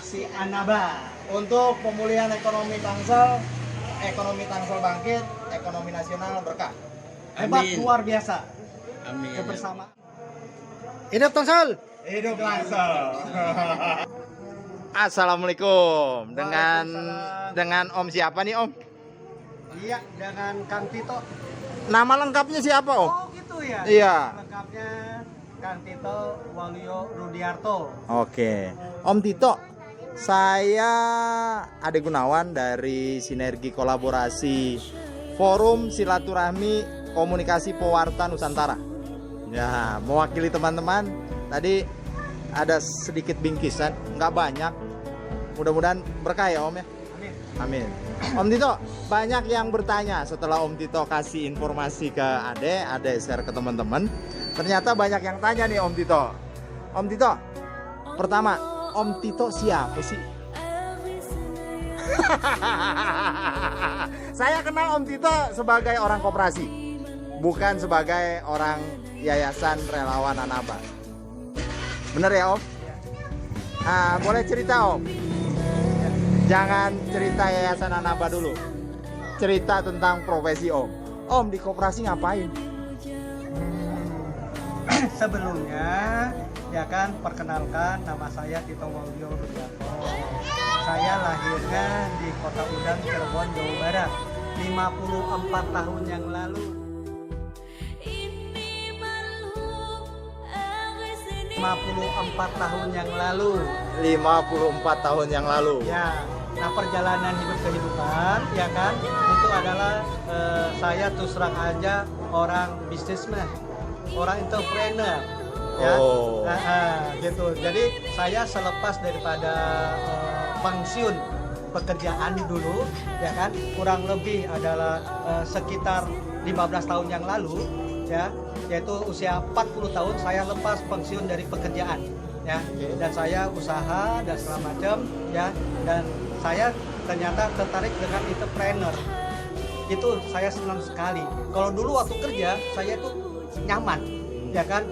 Aksi Anaba untuk pemulihan ekonomi Tangsel bangkit, ekonomi nasional berkah. hebat Amin. luar biasa. Amin. Kebersamaan. Hidup Tangsel. Hidup Tangsel. Assalamualaikum. Dengan Waalaikumsalam. Om siapa nih Om? Iya, dengan Kang Tito. Nama lengkapnya siapa Om? Oh gitu ya. Iya. Lengkapnya Kang Tito Waluyo Rudiarto. Oke. Om Tito, saya Ade Gunawan dari Sinergi Kolaborasi Forum Silaturahmi Komunikasi Pewarta Nusantara. Ya, mewakili teman-teman. Tadi ada sedikit bingkisan, nggak banyak. Mudah-mudahan berkah ya Om ya. Amin. Amin. Om Tito, banyak yang bertanya setelah Om Tito kasih informasi ke Ade share ke teman-teman. Ternyata banyak yang tanya nih Om Tito. Om Tito, pertama, Om Tito siapa sih? Saya kenal Om Tito sebagai orang koperasi, bukan sebagai orang Yayasan Relawan Anaba. Bener ya Om? Boleh cerita Om? Jangan cerita Yayasan Anaba dulu. Cerita tentang profesi Om. Om di koperasi ngapain? Sebelumnya ya kan, perkenalkan, nama saya Tito Waluyo Rudiarto. Saya lahirnya di Kota Udang, Cirebon, Jawa Barat 54 tahun yang lalu. 54 tahun yang lalu. 54 tahun yang lalu. Ya, nah perjalanan hidup kehidupan ya kan, itu adalah saya terus terang aja orang bisnismen, orang entrepreneur ya. Oh. Gitu. Jadi saya selepas daripada pensiun pekerjaan dulu ya kan, kurang lebih adalah sekitar 15 tahun yang lalu ya, yaitu usia 40 tahun saya lepas pensiun dari pekerjaan ya. Dan saya usaha dan segala macam ya, dan saya ternyata tertarik dengan entrepreneur. Itu saya senang sekali. Kalau dulu waktu kerja saya itu nyaman ya kan,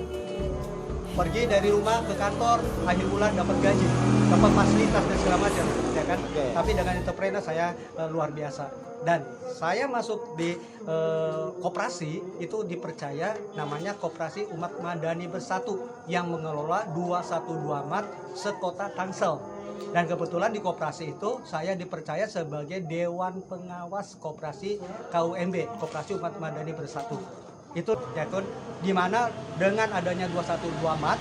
pergi dari rumah ke kantor, akhir bulan dapat gaji, dapat fasilitas dan segala macam ya kan. Tapi dengan entrepreneur saya luar biasa. Dan saya masuk di koperasi itu dipercaya, namanya Koperasi Umat Madani Bersatu yang mengelola 212 Mat sekota Tangsel. Dan kebetulan di koperasi itu saya dipercaya sebagai Dewan Pengawas Koperasi KUMB, Koperasi Umat Madani Bersatu. Itu ya kan, di mana dengan adanya 212 Mat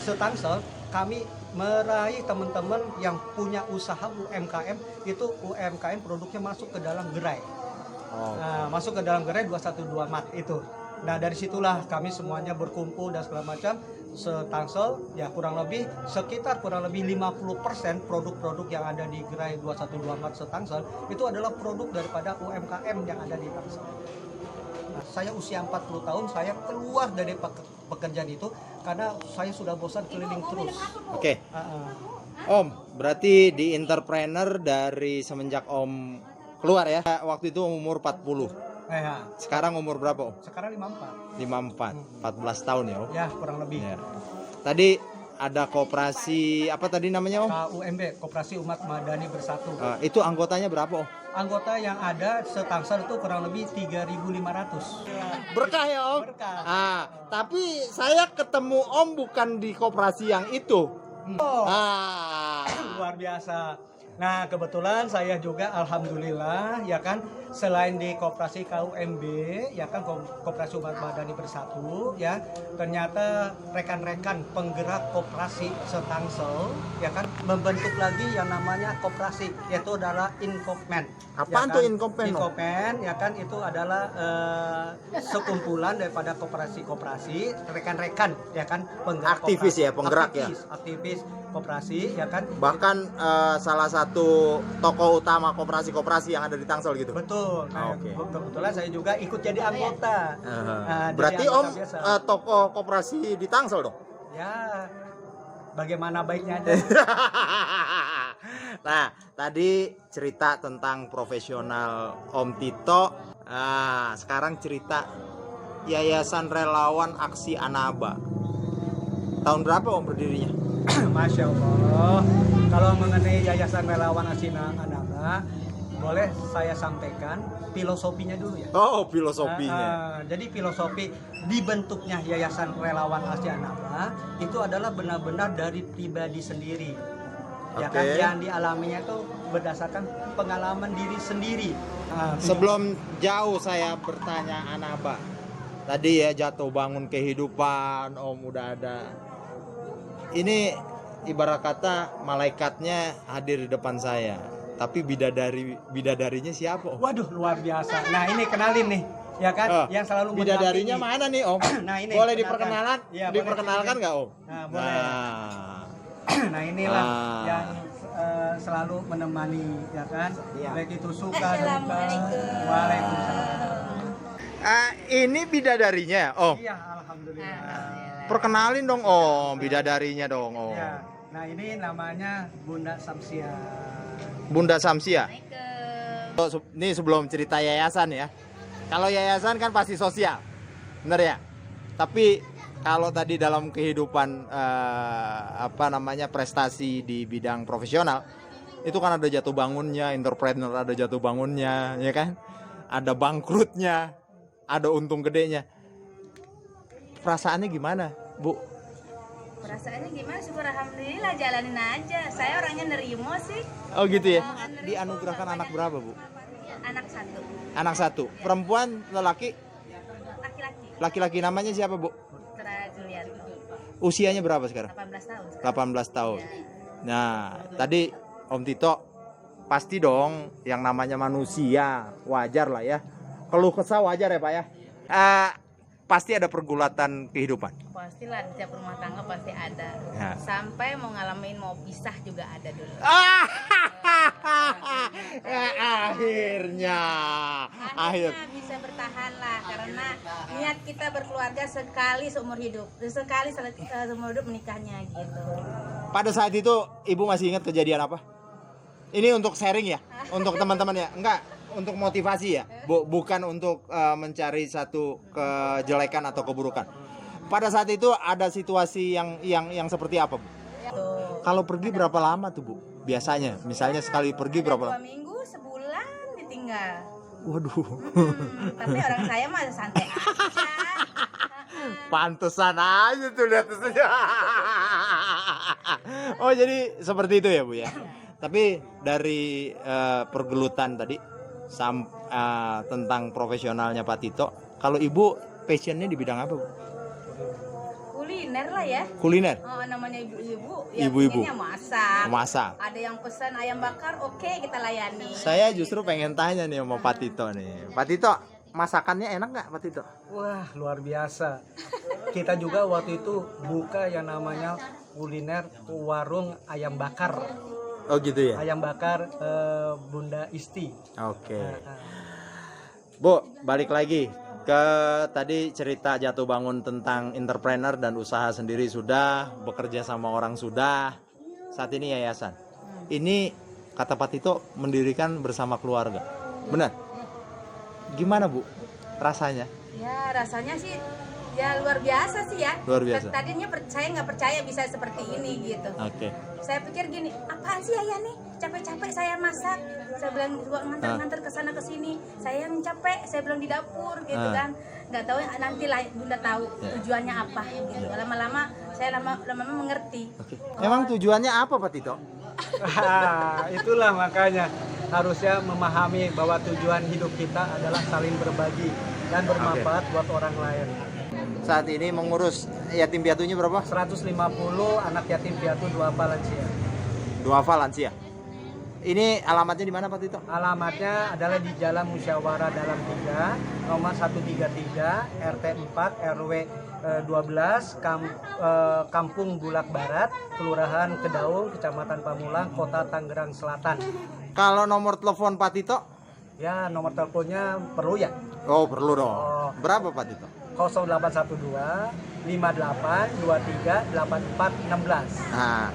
se-Tangsel, kami meraih teman-teman yang punya usaha UMKM, itu UMKM produknya masuk ke dalam gerai. Nah, masuk ke dalam gerai 212 Mat itu. Nah, dari situlah kami semuanya berkumpul dan segala macam se-Tangsel ya, sekitar kurang lebih 50% produk-produk yang ada di gerai 212 Mat se-Tangsel itu adalah produk daripada UMKM yang ada di Tangsel. Nah, saya usia 40 tahun saya keluar dari pekerjaan itu karena saya sudah bosan keliling terus. Oke. Om, berarti di entrepreneur dari semenjak Om keluar ya. Waktu itu umur 40. Ya. Sekarang umur berapa Om? Sekarang 54. 54. 14 tahun ya Om. Ya, kurang lebih. Ya. Tadi ada koperasi apa tadi namanya Om? KUMB, Koperasi Umat Madani Bersatu. Itu anggotanya berapa Om? Anggota yang ada se-Tangsel itu kurang lebih 3.500. Berkah ya Om? Berkah. Tapi saya ketemu Om bukan di koperasi yang itu. Oh, luar biasa. Nah, kebetulan saya juga alhamdulillah ya kan, selain di Koperasi KUMB ya kan, Koperasi Umat Madani Bersatu ya, ternyata rekan-rekan penggerak koperasi se-Tangsel ya kan membentuk lagi yang namanya koperasi, yaitu adalah Inkopmen. Apaan ya kan? tuh Inkopmen? Inkopmen ya kan, itu adalah sekumpulan daripada koperasi-koperasi, rekan-rekan ya kan, penggerak Aktivis koperasi. ya, penggerak ya? Aktivis koperasi ya kan. Bahkan salah satu tokoh utama koperasi-koperasi yang ada di Tangsel gitu. Betul. Nah, Oke. kebetulan saya juga ikut jadi anggota. Jadi Berarti anggota Om biasa. tokoh koperasi di Tangsel dong? Ya, bagaimana baiknya aja. Nah, tadi cerita tentang profesional Om Tito. Sekarang cerita Yayasan Relawan Aksi Anaba. Tahun berapa Om berdirinya? Masya Allah. Kalau mengenai Yayasan Relawan Asina Anaba, boleh saya sampaikan filosofinya dulu ya. Oh, filosofinya. Jadi filosofi dibentuknya Yayasan Relawan Asina Anaba itu adalah benar-benar dari pribadi sendiri. Ya kan, Oke. yang dialaminya itu berdasarkan pengalaman diri sendiri. Sebelum jauh saya bertanya Anaba. Tadi ya jatuh bangun kehidupan, Om udah ada. Ini ibarat kata malaikatnya hadir di depan saya. Tapi bidadarinya siapa, Om? Waduh, luar biasa. Nah, ini kenalin nih, ya kan? Yang selalu bidadarinya mendampingi. mana nih, Om? Nah, ini boleh kenalkan. Ya, diperkenalkan nggak, Om? Nah, boleh. Nah, inilah yang selalu menemani, ya kan? Iya. Baik itu suka duka. Assalamualaikum. Waalaikumsalam. Ini bidadarinya, Om. Iya, alhamdulillah. Perkenalin dong, Om, bidadarinya dong, Om. Ya. Nah, ini namanya Bunda Samsia. Bunda Samsia. Assalamualaikum. Ini sebelum cerita yayasan ya. Kalau yayasan kan pasti sosial, bener ya. Tapi kalau tadi dalam kehidupan prestasi di bidang profesional, itu kan ada jatuh bangunnya, entrepreneur ada jatuh bangunnya, ya kan? Ada bangkrutnya, ada untung gedenya. Perasaannya gimana, Bu? Perasaannya gimana? Syukur alhamdulillah, jalanin aja. Saya orangnya nerimo sih. Oh gitu ya. Nerimo, Dianugerahkan nggak anak banyak. berapa, Bu? Anak satu. Anak satu. Perempuan, lelaki? Laki-laki. Laki-laki namanya siapa, Bu? Putra Julian. Usianya berapa sekarang? 18 tahun. 18 tahun. Ya. Nah, tadi Om Tito pasti dong yang namanya manusia, wajar lah ya. Keluh kesah wajar ya, Pak ya. Pasti ada pergulatan kehidupan. Pastilah di tiap rumah tangga pasti ada. Ya. Sampai mau ngalamin mau pisah juga ada dulu. Akhirnya. Akhirnya bisa bertahan lah karena niat kita berkeluarga sekali seumur hidup, seumur hidup menikahnya gitu. Pada saat itu Ibu masih ingat kejadian apa? Ini untuk sharing ya, untuk teman-teman ya. Enggak, untuk motivasi ya. Bukan untuk mencari satu kejelekan atau keburukan. Pada saat itu ada situasi yang seperti apa, Bu? Tuh. Kalau pergi berapa lama tuh, Bu? Biasanya, misalnya sekali pergi berapa 2 lama? minggu, sebulan ditinggal. Waduh. Tapi orang saya mah santai aja. Pantesan aja tuh lihat saja. Oh, jadi seperti itu ya, Bu ya. Tapi dari pergelutan tadi tentang profesionalnya Pak Tito, kalau Ibu passionnya di bidang apa, Bu? Kuliner lah ya. Kuliner. Oh, namanya ibu-ibu. Ya Ibu-ibu. pengennya masak. Masak. Ada yang pesan ayam bakar, oke kita layani. Saya justru pengen tanya nih sama Pak Tito nih. Pak Tito, masakannya enak nggak, Pak Tito? Wah, luar biasa. Kita juga waktu itu buka yang namanya kuliner warung ayam bakar. Oh gitu ya. Ayam bakar Bunda Isti. Oke. Bu, balik lagi ke tadi cerita jatuh bangun tentang entrepreneur dan usaha sendiri sudah, bekerja sama orang sudah. Saat ini yayasan. Ini kata Pak Tito mendirikan bersama keluarga. Benar? Gimana, Bu? Rasanya? Ya rasanya sih ya luar biasa sih ya. Luar biasa. Tadinya saya nggak percaya bisa seperti ini gitu. Oke. Saya pikir gini, apaan sih ayah nih? Capek-capek saya masak. Saya bilang nganter ke sana ke sini. Saya yang capek, saya bilang di dapur gitu kan. Nggak tahu nanti lah Bunda tahu tujuannya apa gitu. Lama-lama saya lama-lama mengerti. Oke. Emang tujuannya apa, Pak Tito? Itulah makanya harusnya memahami bahwa tujuan hidup kita adalah saling berbagi dan bermanfaat buat orang lain. Saat ini mengurus yatim piatunya berapa? 150 anak yatim piatu duafa lansia. Duafa lansia. Ini alamatnya di mana, Pak Tito? Alamatnya adalah di Jalan Musyawarah Dalam 3, nomor 133, RT 4, RW 12, Kampung Bulak Barat, Kelurahan Kedaung, Kecamatan Pamulang, Kota Tangerang Selatan. Kalau nomor telepon Pak Tito? Ya, nomor teleponnya perlu ya? Oh, perlu dong. Oh. Berapa, Pak Tito? 0812 58 23 84 16. Nah,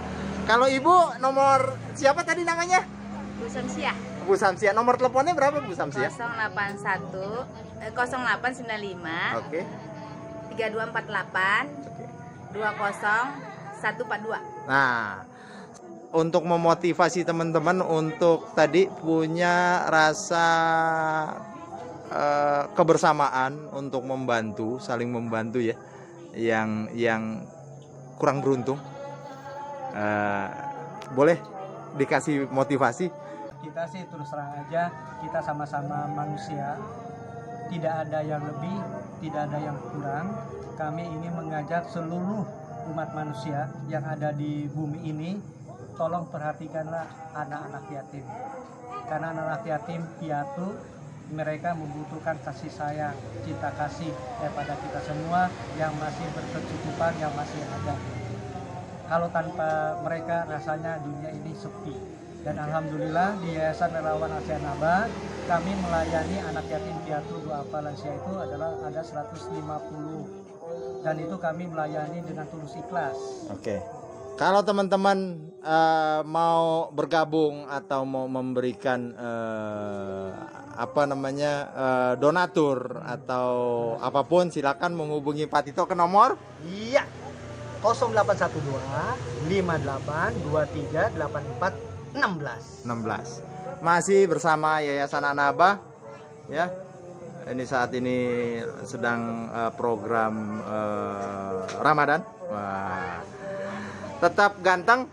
kalau Ibu nomor siapa tadi namanya? Bu Samsia. Bu Samsia. Nomor teleponnya berapa, Bu Samsia? 0895 Oke. 3248 Oke. 20142. Nah, untuk memotivasi teman-teman untuk tadi punya rasa kebersamaan untuk membantu, saling membantu ya, yang kurang beruntung. Boleh dikasih motivasi? Kita sih terus terang aja, kita sama-sama manusia, tidak ada yang lebih, tidak ada yang kurang. Kami ini mengajak seluruh umat manusia yang ada di bumi ini, tolong perhatikanlah anak-anak yatim. Karena anak-anak yatim piatu, mereka membutuhkan kasih sayang, cinta kasih daripada kita semua yang masih berkecukupan, yang masih ada. Kalau tanpa mereka rasanya dunia ini sepi. Dan alhamdulillah di Yayasan Relawan Asianaba kami melayani anak yatim piatu duafa lansia itu adalah ada 150. Dan itu kami melayani dengan tulus ikhlas. Oke. Kalau teman-teman mau bergabung atau mau memberikan donatur atau apapun, silakan menghubungi Pak Tito ke nomor Iya. 0812 58 23 84 16. Masih bersama Yayasan Anaba ya. Ini saat ini sedang program Ramadan. Wah. Tetap ganteng,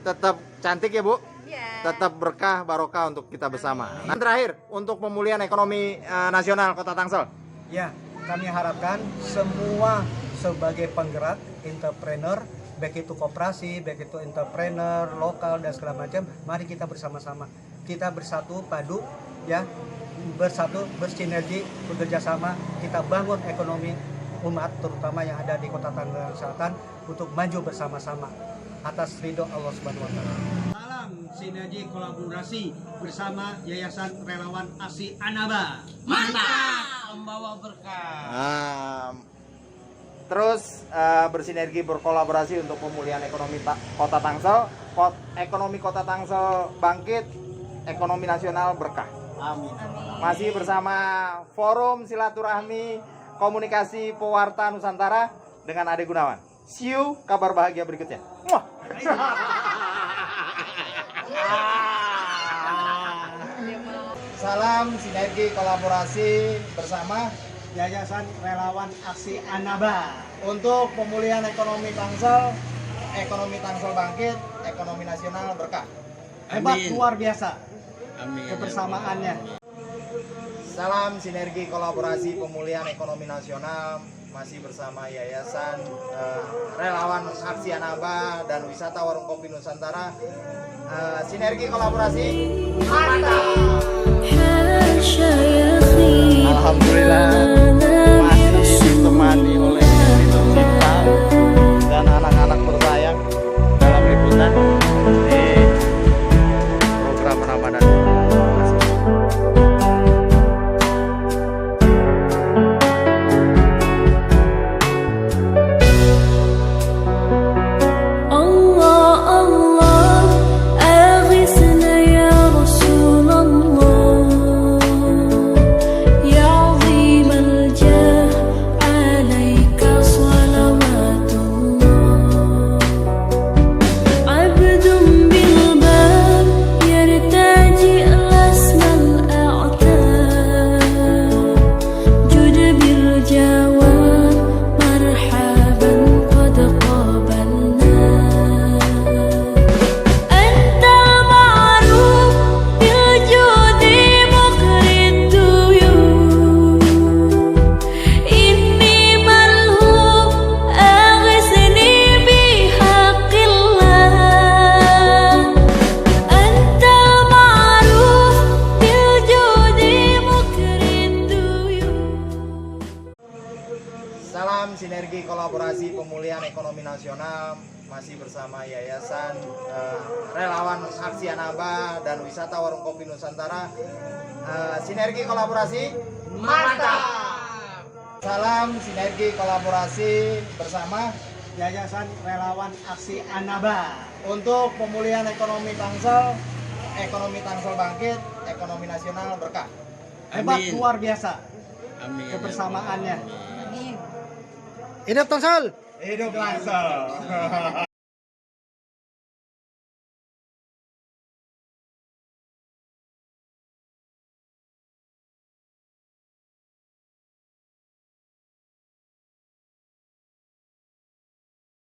tetap cantik ya Bu. Iya. Tetap berkah barokah untuk kita bersama. Nah, terakhir untuk pemulihan ekonomi nasional Kota Tangsel. Ya, kami harapkan semua sebagai penggerak, entrepreneur, baik itu koperasi, baik itu entrepreneur, lokal dan segala macam, mari kita bersama-sama. Kita bersatu padu ya, bersatu bersinergi, bekerja sama, kita bangun ekonomi umat terutama yang ada di Kota Tangerang Selatan untuk maju bersama-sama atas ridho Allah Subhanahu wa taala. Salam sinergi kolaborasi bersama Yayasan Relawan ASI Anaba. Mantap, membawa berkah. Terus bersinergi berkolaborasi untuk pemulihan ekonomi Kota Tangsel, ekonomi Kota Tangsel bangkit, ekonomi nasional berkah. Amin. Masih bersama Forum Silaturahmi Komunikasi Pewarta Nusantara dengan Ade Gunawan. See you kabar bahagia berikutnya. Muah. Salam sinergi kolaborasi bersama Yayasan Relawan Aksi Anaba untuk pemulihan ekonomi Tangsel bangkit, ekonomi nasional berkah. hebat Amin. luar biasa Amin. kebersamaannya. Salam sinergi kolaborasi pemulihan ekonomi nasional masih bersama Yayasan Relawan Aksi Anaba dan Wisata Warung Kopi Nusantara. Sinergi kolaborasi mantap. Alhamdulillah masih ditemani oleh Tito Cipta dan anak-anak tersayang dalam liputan di program Ramadan. الله الله أغثنا يا رسول الله يا عظيم الجاه عليك صلوات الله عبد بالباب يرتجي الأسمى الأعتاب جد بالجواب مرحبا قد قابلنا أنت المعروف بالجود مقر الديون إني ملهوف أغثني بحق الله أنت المعروف بالجود مقر الديون. Salam sinergi kolaborasi pemulihan ekonomi nasional masih bersama Yayasan Relawan Aksi Anaba dan Wisata Warung Kopi Nusantara. Sinergi kolaborasi mantap. Salam sinergi kolaborasi bersama Yayasan Relawan Aksi Anaba untuk pemulihan ekonomi Tangsel bangkit, ekonomi nasional berkah. hebat Amin. luar biasa Amin. kebersamaannya. Amin. Hidup Tangsel. Hidup Tangsel.